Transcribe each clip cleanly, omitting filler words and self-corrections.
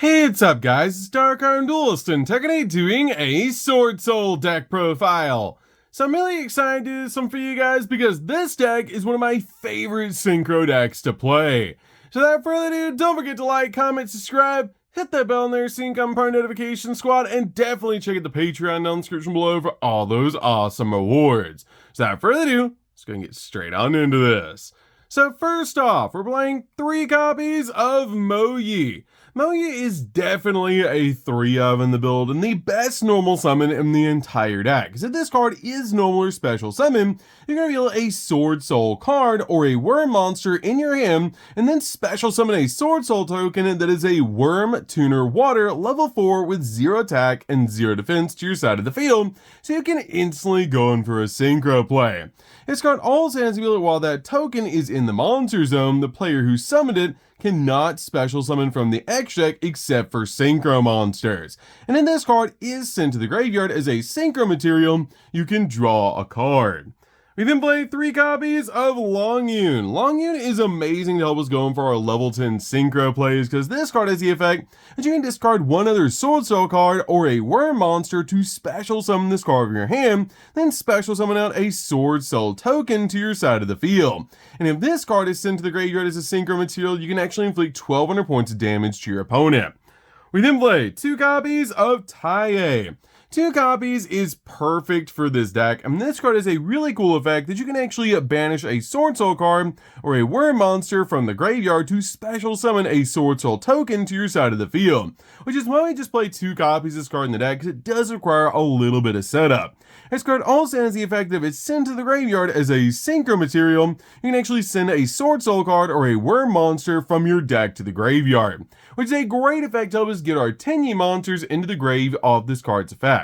Hey, what's up guys, it's DarkArmedDuelist and today doing a Swordsoul deck profile. So I'm really excited to do this one for you guys because this deck is one of my favorite synchro decks to play. So without further ado, don't forget to like, comment, subscribe, hit that bell in there so you can become part of the notification squad, and definitely check out the Patreon down in the description below for all those awesome rewards. So without further ado, let's go and get straight on into this. So first off, we're playing 3 copies of Moyi. Moyi is definitely a 3-of in the build and the best normal summon in the entire deck. Because if this card is normal or special summon, you're going to reveal a Swordsoul card or a worm monster in your hand and then special summon a Swordsoul token that is a worm tuner water level 4 with 0 attack and 0 defense to your side of the field, so you can instantly go in for a synchro play. This card also has the ability while that token is in the monster zone, the player who summoned it cannot special summon from the X deck except for synchro monsters. And then this card is sent to the graveyard as a synchro material, you can draw a card. We then play 3 copies of Longyun. Longyun is amazing to help us go in for our level 10 synchro plays because this card has the effect that you can discard one other Swordsoul card or a worm monster to special summon this card from your hand, then special summon out a Swordsoul token to your side of the field. And if this card is sent to the graveyard as a synchro material, you can actually inflict 1200 points of damage to your opponent. We then play 2 copies of Taie. 2 copies is perfect for this deck, and this card has a really cool effect that you can actually banish a Swordsoul card or a worm monster from the graveyard to special summon a Swordsoul token to your side of the field, which is why I just play 2 copies of this card in the deck because it does require a little bit of setup. This card also has the effect that if it's sent to the graveyard as a synchro material, you can actually send a Swordsoul card or a worm monster from your deck to the graveyard, which is a great effect to help us get our 10 monsters into the grave of this card's effect.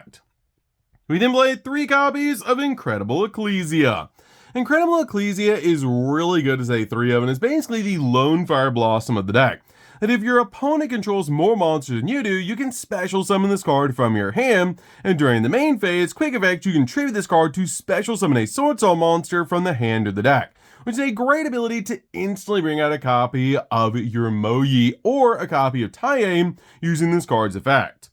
We then play 3 copies of Incredible Ecclesia. Incredible Ecclesia is really good as a 3-of and is basically the lone fire blossom of the deck. That if your opponent controls more monsters than you do, you can special summon this card from your hand, and during the main phase, quick effect, you can tribute this card to special summon a Swordsoul monster from the hand or the deck, which is a great ability to instantly bring out a copy of your Moyi or a copy of Taie using this card's effect.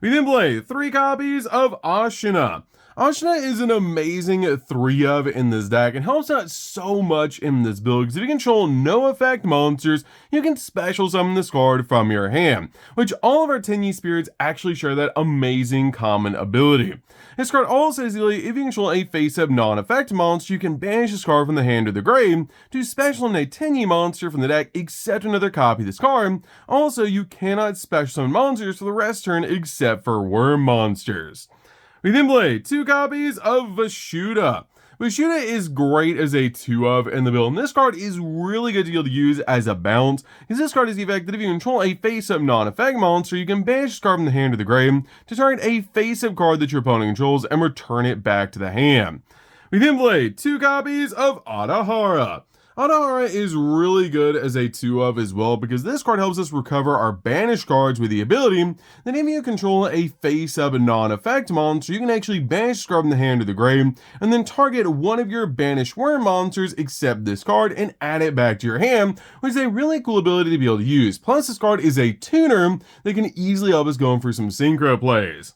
We then play 3 copies of Ashina. Ashina is an amazing 3-of in this deck and helps out so much in this build because if you control no effect monsters, you can special summon this card from your hand, which all of our 10 spirits actually share that amazing common ability. This card also has the ability, if you control a face-up non-effect monster, you can banish this card from the hand or the grave to special summon a 10 monster from the deck except another copy of this card. Also, you cannot special summon monsters for the rest turn except for worm monsters. We then play 2 copies of Vashuda. Vashuda is great as a 2-of in the build, and this card is really good to be able to use as a bounce, because this card is the effect that if you control a face-up non-effect monster, you can banish this card from the hand to the grave to target a face-up card that your opponent controls and return it back to the hand. We then play 2 copies of Adahara. Adahara is really good as a 2-of as well because this card helps us recover our banished cards with the ability that if you control a face-up non-effect monster, you can actually banish this card from the hand to the grave and then target one of your banished worm monsters except this card and add it back to your hand, which is a really cool ability to be able to use. Plus this card is a tuner that can easily help us going for some synchro plays.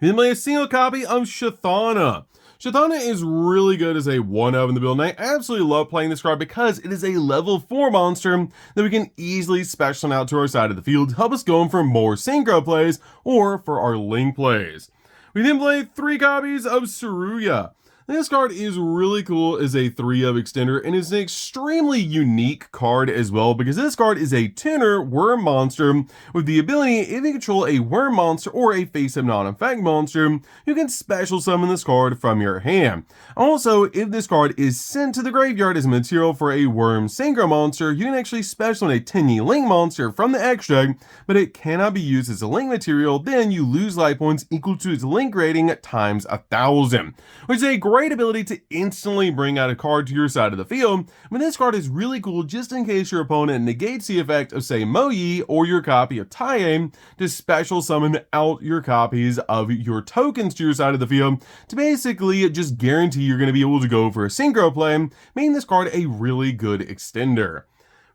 We then play a single copy of Shathana. Shathana is really good as a 1-of in the build, and I absolutely love playing this card because it is a level 4 monster that we can easily special out to our side of the field to help us go in for more synchro plays or for our link plays. We then play 3 copies of Tsuruya. This card is really cool as a 3-of extender and is an extremely unique card as well because this card is a tuner worm monster with the ability if you control a worm monster or a face-up non-effect monster, you can special summon this card from your hand. Also, if this card is sent to the graveyard as a material for a worm synchro monster, you can actually special summon a 10 link monster from the X deck, but it cannot be used as a link material, then you lose life points equal to its link rating times 1,000, which is a great ability to instantly bring out a card to your side of the field, but this card is really cool just in case your opponent negates the effect of say Moyi or your copy of Taie to special summon out your copies of your tokens to your side of the field to basically just guarantee you're going to be able to go for a synchro play, making this card a really good extender.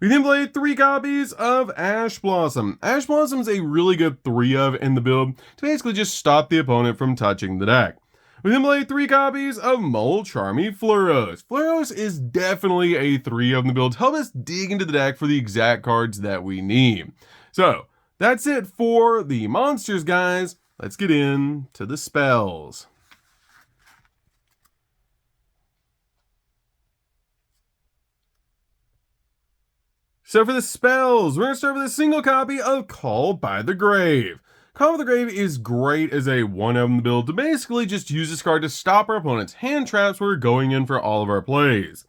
We then play 3 copies of Ash Blossom. Ash Blossom is a really good 3-of in the build to basically just stop the opponent from touching the deck. We then play 3 copies of Molcharmy Fluros. Fluros is definitely a 3-of in the build to help us dig into the deck for the exact cards that we need. So, that's it for the monsters, guys. Let's get into the spells. So for the spells, we're going to start with a single copy of Call by the Grave. Call by the Grave is great as a 1-of in the build to basically just use this card to stop our opponent's hand traps when we're going in for all of our plays.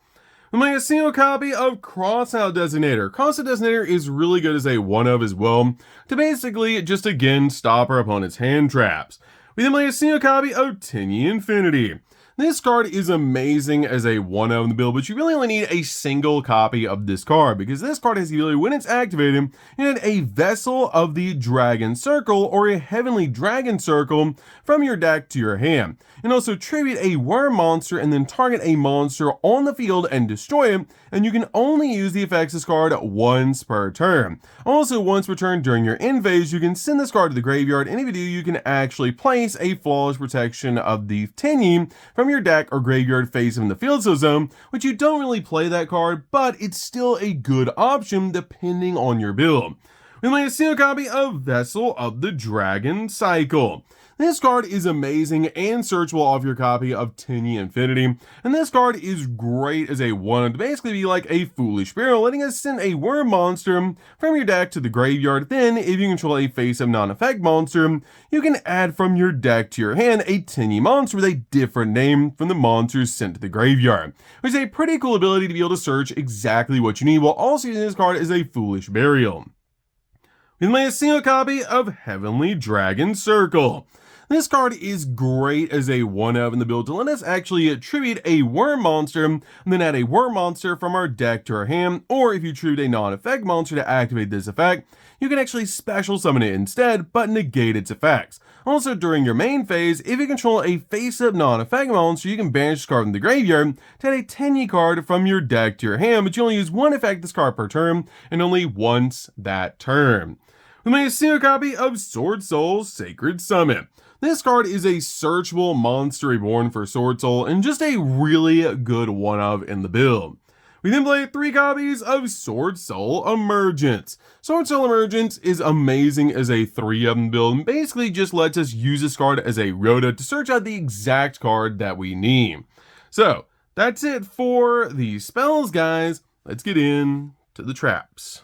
We make a single copy of Crossout Designator. Crossout Designator is really good as a 1-of as well to basically just again stop our opponent's hand traps. We then play a single copy of Tiny Infinity. This card is amazing as a 1-of in the build, but you really only need a single copy of this card because this card has the ability, when it's activated, you need a Vessel of the Dragon Circle or a Heavenly Dragon Circle from your deck to your hand. And also tribute a worm monster and then target a monster on the field and destroy it, and you can only use the effects of this card once per turn. Also, once per turn during your end phase, you can send this card to the graveyard, and if you do, you can actually place a Flawless Protection of the Tiny from your deck or graveyard face in the field zone, which you don't really play that card, but it's still a good option depending on your build. We play a single copy of Vessel of the Dragon Cycle. This card is amazing and searchable off your copy of Tiny Infinity, and this card is great as a 1 to basically be like a Foolish Barrel, letting us send a worm monster from your deck to the graveyard. Then, if you control a face-up non-effect monster, you can add from your deck to your hand a Tiny monster with a different name from the monsters sent to the graveyard, which is a pretty cool ability to be able to search exactly what you need while also using this card as a Foolish Burial. We then play a single copy of Heavenly Dragon Circle. This card is great as a 1-of in the build to let us actually attribute a worm monster and then add a worm monster from our deck to our hand, or if you tribute a non-effect monster to activate this effect, you can actually special summon it instead but negate its effects. Also, during your main phase, if you control a face-up non-effect monster, you can banish this card from the graveyard to add a Tiny card from your deck to your hand, but you only use 1 effect this card per turn and only once that turn. We made a single copy of Swordsoul Sacred Summit. This card is a searchable monster reborn for Swordsoul and just a really good 1-of in the build. We then play 3 copies of Swordsoul Emergence. Swordsoul Emergence is amazing as a 3-of in the build and basically just lets us use this card as a rota to search out the exact card that we need. So, that's it for the spells, guys. Let's get into the traps.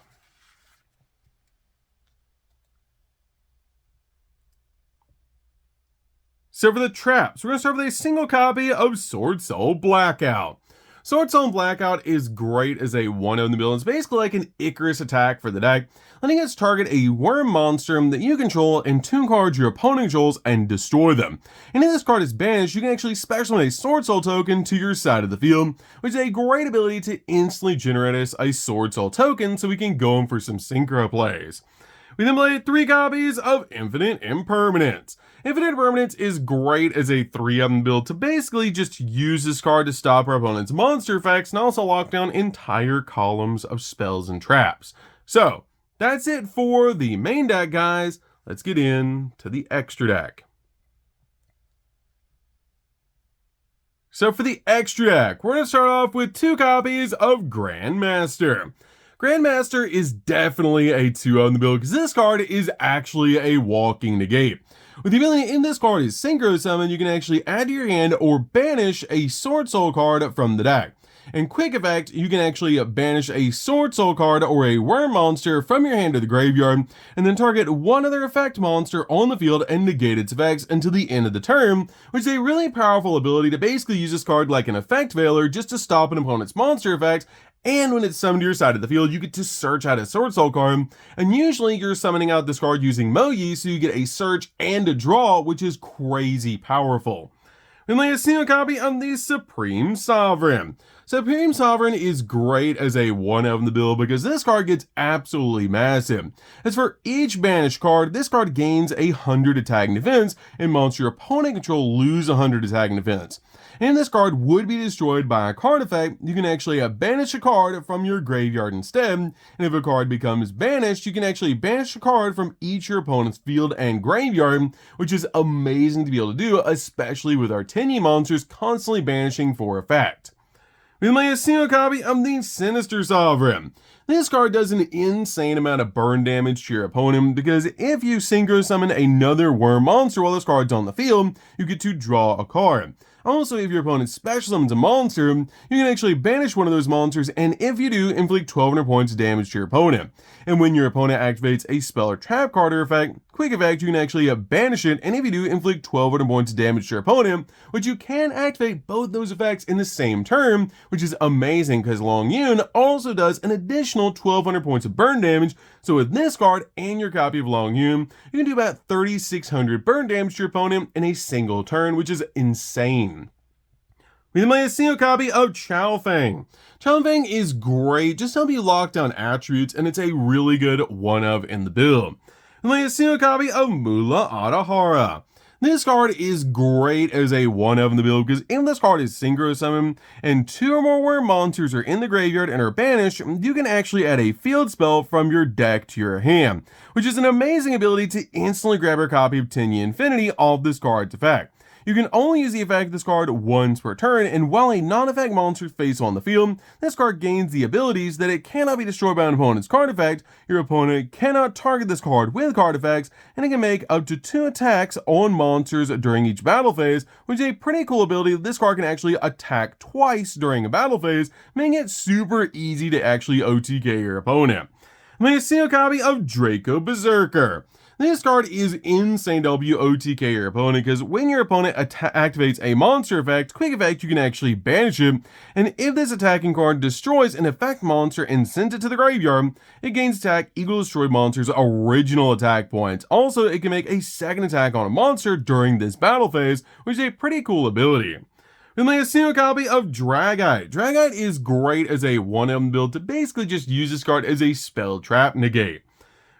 So for the traps, we're going to start with a single copy of Swordsoul Blackout. Swordsoul Blackout is great as a 1-of in the build. It's basically like an Icarus attack for the deck, letting us target a worm monster that you control and 2 cards your opponent controls and destroy them. And if this card is banished, you can actually special summon a Swordsoul token to your side of the field, which is a great ability to instantly generate us a Swordsoul token so we can go in for some synchro plays. We then play 3 copies of Infinite Impermanence. Infinite Impermanence is great as a 3-of build to basically just use this card to stop our opponent's monster effects and also lock down entire columns of spells and traps. So, that's it for the main deck, guys. Let's get into the extra deck. So for the extra deck, we're going to start off with 2 copies of Grandmaster. Grandmaster is definitely a 2-of in the build because this card is actually a walking negate. With the ability in this card is Synchro Summon, you can actually add to your hand or banish a Swordsoul card from the deck. And quick effect, you can actually banish a Swordsoul card or a worm monster from your hand to the graveyard, and then target 1 other effect monster on the field and negate its effects until the end of the turn, which is a really powerful ability to basically use this card like an effect veiler just to stop an opponent's monster effects. And when it's summoned to your side of the field, you get to search out a Swordsoul card, and usually you're summoning out this card using Moyi, so you get a search and a draw, which is crazy powerful. We lay a single copy of the Supreme Sovereign. So Supreme Sovereign is great as a 1-of in the build because this card gets absolutely massive. As for each banished card, this card gains 100 attack and defense, and monster your opponent control lose 100 attack and defense. And this card would be destroyed by a card effect. You can actually banish a card from your graveyard instead, and if a card becomes banished, you can actually banish a card from each of your opponent's field and graveyard, which is amazing to be able to do, especially with our 10E monsters constantly banishing for effect. We play a single copy of the Sinister Sovereign. This card does an insane amount of burn damage to your opponent because if you synchro summon another worm monster while this card's on the field, you get to draw a card. Also, if your opponent special summons a monster, you can actually banish one of those monsters, and if you do, inflict 1200 points of damage to your opponent. And when your opponent activates a spell or trap card or effect, quick effect, you can actually banish it, and if you do, inflict 1200 points of damage to your opponent, which you can activate both those effects in the same turn, which is amazing because Long Yun also does an additional 1200 points of burn damage. So with this card and your copy of Long Yun, you can do about 3600 burn damage to your opponent in a single turn, which is insane. We then play a single copy of Chaofeng. Chaofeng is great, just to help you lock down attributes, and it's a really good 1-of in the build. We play a single copy of Mula Adahara. This card is great as a 1-of in the build because if this card is synchro summoned and 2 or more worm monsters are in the graveyard and are banished, you can actually add a field spell from your deck to your hand, which is an amazing ability to instantly grab a copy of 10E Infinity off this card's effect. You can only use the effect of this card once per turn, and while a non-effect monster face on the field, this card gains the abilities that it cannot be destroyed by an opponent's card effect, your opponent cannot target this card with card effects, and it can make up to 2 attacks on monsters during each battle phase, which is a pretty cool ability that this card can actually attack twice during a battle phase, making it super easy to actually OTK your opponent. Make a single copy of Draco Berserker. This card is insane to help you OTK your opponent because when your opponent activates a monster effect, quick effect, you can actually banish it, and if this attacking card destroys an effect monster and sends it to the graveyard, it gains attack equal to destroyed monster's original attack points. Also, it can make a second attack on a monster during this battle phase, which is a pretty cool ability. Then lay a single copy of Dragite. Dragite is great as a 1-of build to basically just use this card as a spell trap negate.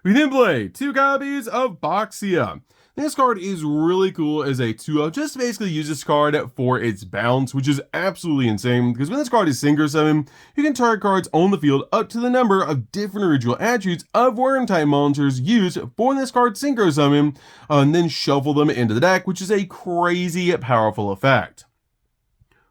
We then play 2 copies of Boxia. This card is really cool as a 2-of, just to basically use this card for its bounce, which is absolutely insane, because when this card is synchro summon, you can target cards on the field up to the number of different original attributes of worm type monsters used for this card's synchro summon, and then shuffle them into the deck, which is a crazy powerful effect.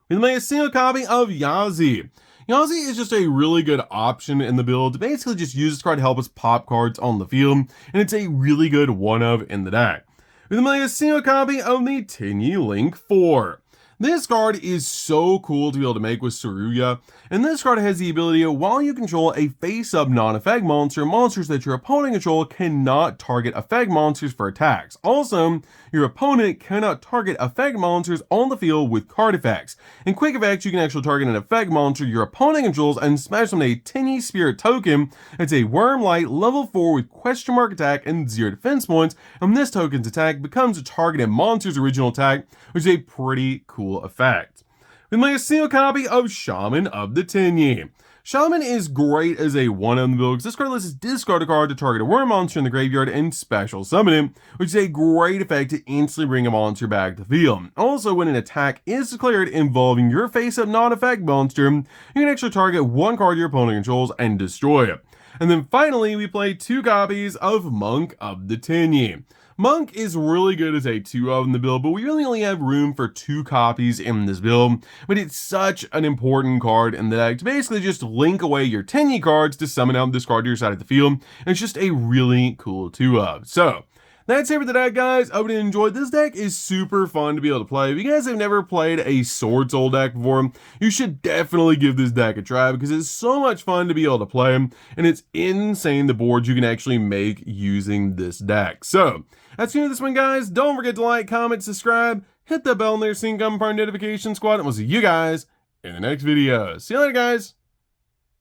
We then play a single copy of Yazi. Yazi is just a really good option in the build to basically just use this card to help us pop cards on the field, and it's a really good 1-of in the deck. We then play a single copy of the Tinyi Link 4. This card is so cool to be able to make with Saruya, and this card has the ability of, while you control a face-up non-effect monster, monsters that your opponent control cannot target effect monsters for attacks. Also, your opponent cannot target effect monsters on the field with card effects. In quick effects, you can actually target an effect monster your opponent controls and smash them with a Tinyi Spirit token. It's a Worm Light level 4 with question mark attack and 0 defense points, and this token's attack becomes a targeted monster's original attack, which is a pretty cool effect. We make a single copy of Shaman of the Tinyi. Shaman is great as a 1-of in the build because this card lets us discard a card to target a worm monster in the graveyard and special summon it, which is a great effect to instantly bring a monster back to the field. Also, when an attack is declared involving your face-up non-effect monster, you can actually target one card your opponent controls and destroy it. And then finally, we play 2 copies of Monk of the Tinyi. Monk is really good as a 2-of in the build, but we really only have room for 2 copies in this build. But it's such an important card in the deck to basically just link away your Tinyi cards to summon out this card to your side of the field. And it's just a really cool 2-of. So that's it for the deck, guys. I hope you enjoyed. This deck is super fun to be able to play. If you guys have never played a Swordsoul deck before, you should definitely give this deck a try because it's so much fun to be able to play, and it's insane the boards you can actually make using this deck. So that's the end of this one, guys. Don't forget to like, comment, subscribe, hit the bell in there so you can come part of our notification squad, and we'll see you guys in the next video. See you later, guys.